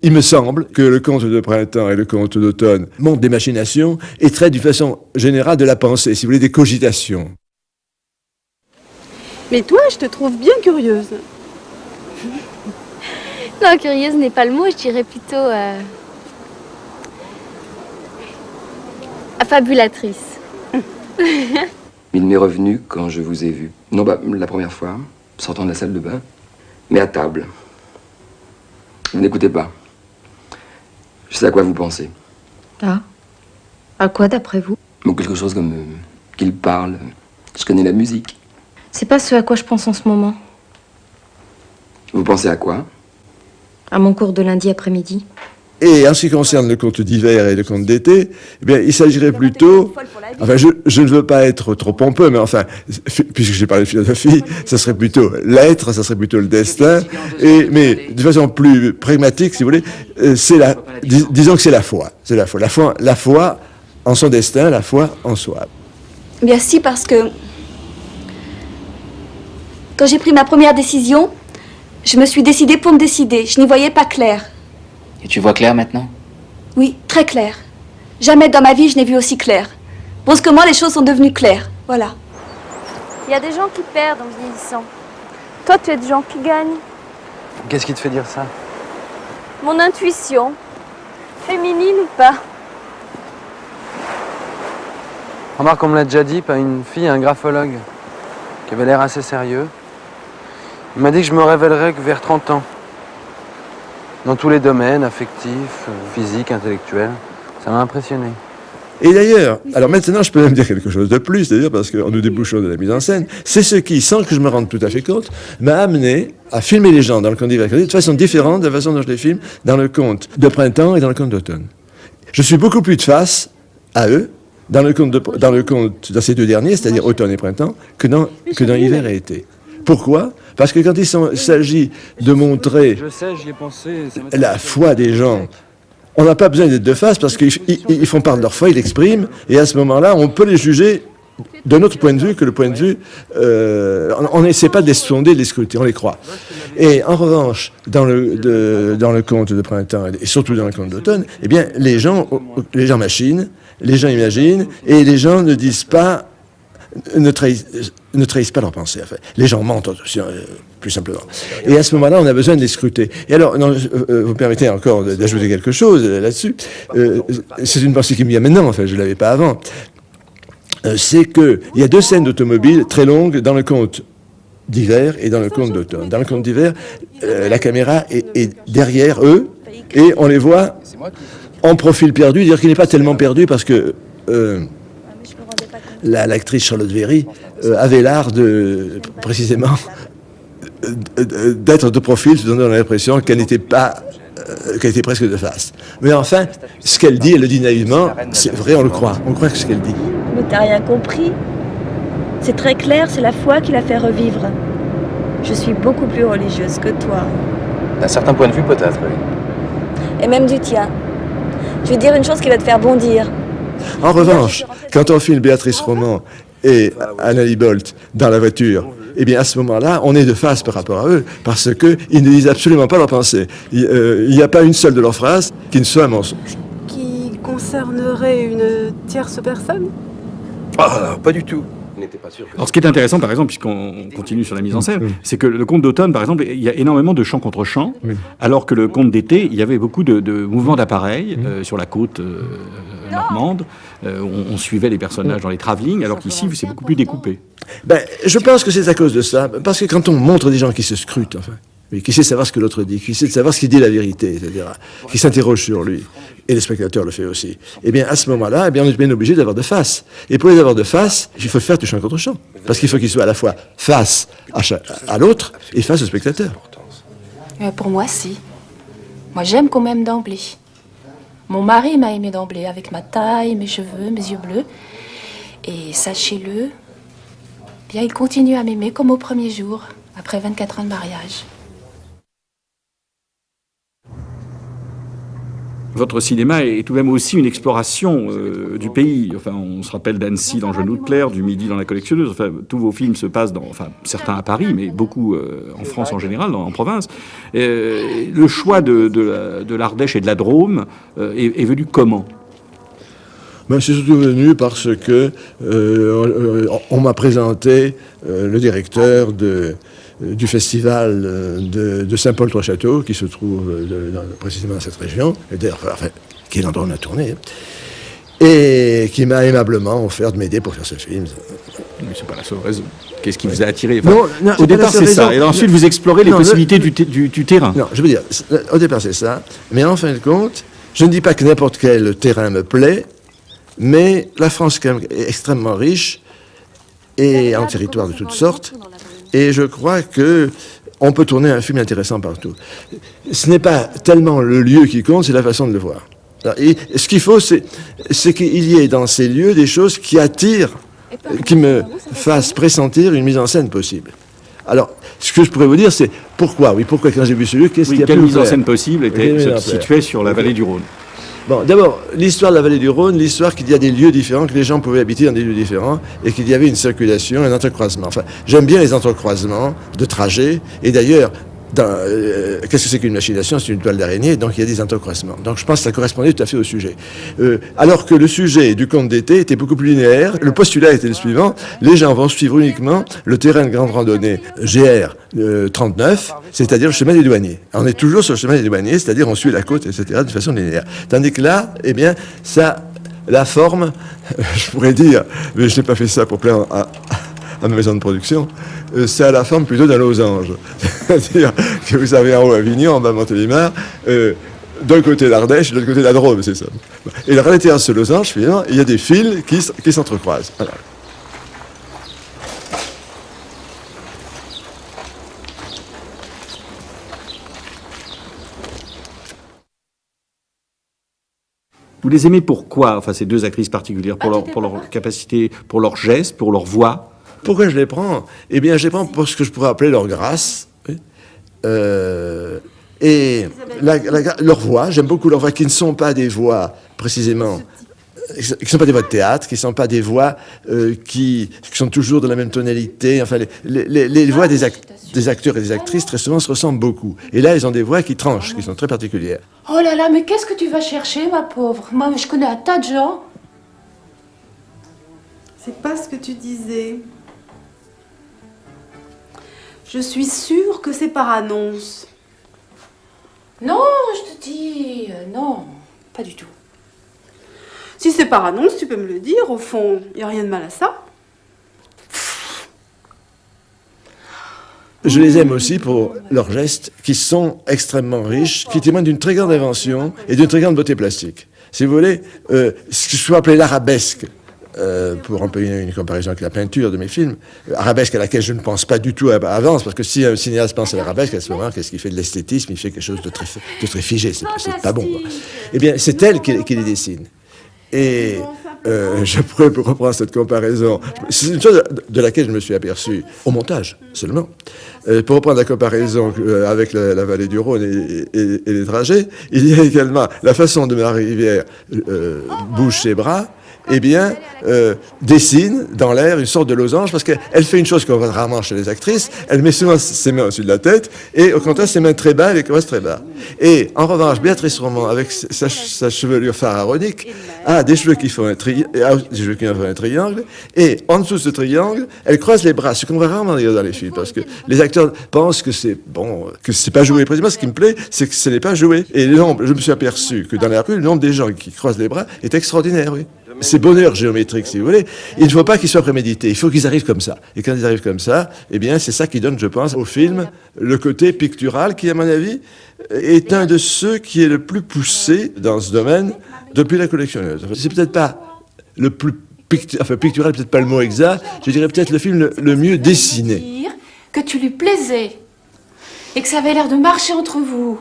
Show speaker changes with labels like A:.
A: Il me semble que le conte de printemps et le conte d'automne montrent des machinations et traitent d'une façon générale de la pensée, si vous voulez, des cogitations.
B: Mais toi, je te trouve bien curieuse.
C: Non, curieuse n'est pas le mot, je dirais plutôt affabulatrice.
D: Il m'est revenu quand je vous ai vu. Non, la première fois, sortant de la salle de bain, mais à table. Vous n'écoutez pas. Je sais à quoi vous pensez.
E: Ah. À quoi, d'après vous?
D: Ou quelque chose comme qu'il parle. Je connais la musique.
E: C'est pas ce à quoi je pense en ce moment.
D: Vous pensez à quoi?
E: À mon cours de lundi après-midi.
A: Et en ce qui concerne le conte d'hiver et le conte d'été, eh bien, il s'agirait plutôt... Enfin, je ne veux pas être trop pompeux, mais enfin, puisque j'ai parlé de philosophie, ça serait plutôt l'être, ça serait plutôt le destin, mais de façon plus pragmatique, si vous voulez, disons que c'est la foi. C'est la foi. La foi en son destin, la foi en soi.
F: Bien si, parce que quand j'ai pris ma première décision, je me suis décidée pour me décider. Je n'y voyais pas clair.
G: Et tu vois clair maintenant?
F: Oui, très clair. Jamais dans ma vie je n'ai vu aussi clair. Brusquement, les choses sont devenues claires. Voilà.
C: Il y a des gens qui perdent en vieillissant. Toi, tu es des gens qui gagnent.
H: Qu'est-ce qui te fait dire ça?
C: Mon intuition, féminine ou pas.
H: Remarque, on me l'a déjà dit par une fille, un graphologue, qui avait l'air assez sérieux. Il m'a dit que je me révélerais que vers 30 ans. Dans tous les domaines, affectifs, physiques, intellectuels. Ça m'a impressionné.
A: Et d'ailleurs, alors maintenant je peux même dire quelque chose de plus, c'est-à-dire parce qu'en nous débouchons de la mise en scène, c'est ce qui, sans que je me rende tout à fait compte, m'a amené à filmer les gens dans le conte d'hiver de façon différente de la façon dont je les filme dans le conte de printemps et dans le conte d'automne. Je suis beaucoup plus de face à eux dans dans ces deux derniers, c'est-à-dire automne et printemps, que dans hiver et été. Pourquoi? Parce que quand il s'agit de montrer la foi des gens, on n'a pas besoin d'être de face parce qu'ils font part de leur foi, ils l'expriment, et à ce moment-là, on peut les juger d'un autre point de vue que le point de vue... on n'essaie pas de les sonder, de les scruter, on les croit. Et en revanche, dans le conte de printemps, et surtout dans le conte d'automne, eh bien, les gens machinent, les gens imaginent, et les gens ne disent pas... ne trahissent pas leur pensée. En fait. Les gens mentent aussi, plus simplement. Et à ce moment-là, on a besoin de les scruter. Et alors, vous permettez encore d'ajouter quelque chose là-dessus. C'est une pensée qui me vient maintenant, en fait, je ne l'avais pas avant. C'est qu'il y a deux scènes d'automobile très longues dans le conte d'hiver et dans le conte d'automne. Dans le conte d'hiver, la caméra est derrière eux et on les voit en profil perdu, dire qu'il n'est pas tellement perdu parce que... l'actrice Charlotte Véry avait l'art de, précisément, d'être de profil, se donnant l'impression qu'elle n'était pas, qu'elle était presque de face. Mais enfin, ce qu'elle dit, elle le dit naïvement, c'est vrai, on croit que ce qu'elle dit.
F: Mais t'as rien compris. C'est très clair, c'est la foi qui l'a fait revivre. Je suis beaucoup plus religieuse que toi.
H: D'un certain point de vue, peut-être, oui.
F: Et même du tien. Je vais dire une chose qui va te faire bondir.
A: En revanche, quand on filme Béatrice Roman et Annalie Bolt dans la voiture, eh bien à ce moment-là, on est de face par rapport à eux, parce qu'ils ne disent absolument pas leur pensée. Il n'y a pas une seule de leurs phrases qui ne soit un mensonge.
B: Qui concernerait une tierce personne?
H: Ah, pas du tout.
I: Alors, ce qui est intéressant, par exemple, puisqu'on continue sur la mise en scène, c'est que le conte d'automne, par exemple, il y a énormément de chants contre chants, alors que le conte d'été, il y avait beaucoup de mouvements d'appareils sur la côte normande. On suivait les personnages dans les travelling, alors qu'ici, c'est beaucoup plus découpé.
A: Ben, je pense que c'est à cause de ça, parce que quand on montre des gens qui se scrutent, enfin, mais qui sait savoir ce que l'autre dit, qui sait savoir ce qu'il dit la vérité, etc., qui s'interroge sur lui, et le spectateur le fait aussi, eh bien, à ce moment-là, eh bien, on est bien obligé d'avoir de face. Et pour les avoir de face, il faut faire du chant contre chant. Parce qu'il faut qu'il soit à la fois face à l'autre et face au spectateur.
E: Pour moi, si. Moi, j'aime qu'on m'aime d'emblée. Mon mari m'a aimé d'emblée, avec ma taille, mes cheveux, mes yeux bleus. Et sachez-le, bien, il continue à m'aimer comme au premier jour, après 24 ans de mariage.
I: Votre cinéma est tout de même aussi une exploration du pays. Enfin, on se rappelle d'Annecy dans Genou de Clair, du Midi dans La Collectionneuse. Enfin, tous vos films se passent certains à Paris, mais beaucoup en France en général, en province. Le choix de l'Ardèche et de la Drôme est venu comment ?
A: Ben, c'est surtout venu parce que on m'a présenté le directeur du festival de Saint-Paul-Trois-Châteaux, qui se trouve précisément dans cette région, et d'ailleurs, enfin, qui est l'endroit où on a tourné, et qui m'a aimablement offert de m'aider pour faire ce film.
I: Mais c'est pas la seule raison. Qu'est-ce qui vous a attiré ?
A: Non,
I: au départ, c'est ça. Et ensuite, vous explorez les possibilités du terrain.
A: Non, je veux dire, au départ, c'est ça. Mais en fin de compte, je ne dis pas que n'importe quel terrain me plaît, mais la France, quand même, est extrêmement riche, et en territoire de toutes sortes. Et je crois qu'on peut tourner un film intéressant partout. Ce n'est pas tellement le lieu qui compte, c'est la façon de le voir. Et ce qu'il faut, c'est qu'il y ait dans ces lieux des choses qui attirent, qui me fassent pressentir une mise en scène possible. Alors, ce que je pourrais vous dire, c'est pourquoi quand j'ai vu ce lieu, qu'est-ce qu'il y a
I: quelle
A: pu
I: mise en
A: faire
I: scène possible se situait sur la vallée du Rhône ?
A: Bon, d'abord, l'histoire de la vallée du Rhône, l'histoire qu'il y a des lieux différents, que les gens pouvaient habiter dans des lieux différents, et qu'il y avait une circulation, un entrecroisement. Enfin, j'aime bien les entrecroisements de trajets, et d'ailleurs, qu'est-ce que c'est qu'une machination ? C'est une toile d'araignée, donc il y a des entrecroisements. Donc je pense que ça correspondait tout à fait au sujet. Alors que le sujet du conte d'été était beaucoup plus linéaire, le postulat était le suivant: les gens vont suivre uniquement le terrain de grande randonnée GR 39, c'est-à-dire le chemin des douaniers. On est toujours sur le chemin des douaniers, c'est-à-dire on suit la côte, etc., de façon linéaire. Tandis que là, eh bien, la forme, je pourrais dire, mais je n'ai pas fait ça pour plaire à ma maison de production, c'est à la forme plutôt d'un losange. C'est-à-dire que vous avez en haut Avignon, en bas Montélimar, d'un côté l'Ardèche, de l'autre côté la Drôme, c'est ça. Et la réalité de ce losange, finalement, il y a des fils qui s'entrecroisent. Voilà.
I: Vous les aimez pourquoi ? Enfin, ces deux actrices particulières, pour leur capacité, pour leur geste, pour leur voix.
A: Pourquoi je les prends ? Eh bien, je les prends pour ce que je pourrais appeler leur grâce. Oui. Et leur voix, j'aime beaucoup leurs voix, qui ne sont pas des voix, précisément, qui ne sont pas des voix de théâtre, qui ne sont pas des voix qui sont toujours de la même tonalité. Enfin, les voix des acteurs et des actrices, très souvent, se ressemblent beaucoup. Et là, ils ont des voix qui tranchent, qui sont très particulières.
E: Oh là là, mais qu'est-ce que tu vas chercher, ma pauvre ? Moi, je connais un tas de gens.
B: C'est pas ce que tu disais. Je suis sûre que c'est par annonce.
E: Non, je te dis, non, pas du tout.
B: Si c'est par annonce, tu peux me le dire. Au fond, il n'y a rien de mal à ça.
A: Je les aime aussi pour leurs gestes qui sont extrêmement riches, qui témoignent d'une très grande invention et d'une très grande beauté plastique. Si vous voulez, ce que je peux appeler l'arabesque, pour employer une comparaison avec la peinture de mes films, arabesque à laquelle je ne pense pas du tout à avance, parce que si un cinéaste pense à l'arabesque, à ce moment, qu'est-ce qu'il fait de l'esthétisme ? Il fait quelque chose de très figé, c'est pas bon, quoi. Eh bien, c'est elle qui les dessine. Et je pourrais reprendre cette comparaison. C'est une chose de laquelle je me suis aperçu au montage seulement. Pour reprendre la comparaison avec la vallée du Rhône et les trajets, il y a également la façon dont Marie Rivière bouge ses bras, eh bien, dessine dans l'air une sorte de losange, parce qu'elle fait une chose qu'on voit rarement chez les actrices, elle met souvent ses mains au-dessus de la tête, et au contraire, ses mains très bas, elle les croise très bas. Et en revanche, Béatrice Romand, avec sa chevelure pharaonique, a des cheveux qui font un triangle, et en dessous de ce triangle, elle croise les bras, ce qu'on voit rarement dans les films, parce que les acteurs pensent que c'est pas joué. Précisément, ce qui me plaît, c'est que ce n'est pas joué. Et je me suis aperçu que dans la rue, le nombre des gens qui croisent les bras est extraordinaire, oui. C'est bonheur géométrique, si vous voulez. Il ne faut pas qu'ils soient prémédités. Il faut qu'ils arrivent comme ça. Et quand ils arrivent comme ça, eh bien, c'est ça qui donne, je pense, au film le côté pictural qui, à mon avis, est un de ceux qui est le plus poussé dans ce domaine depuis La Collectionneuse. C'est peut-être pas le plus pictural, peut-être pas le mot exact. Je dirais peut-être le film le mieux dessiné.
E: Que tu lui plaisais et que ça avait l'air de marcher entre vous.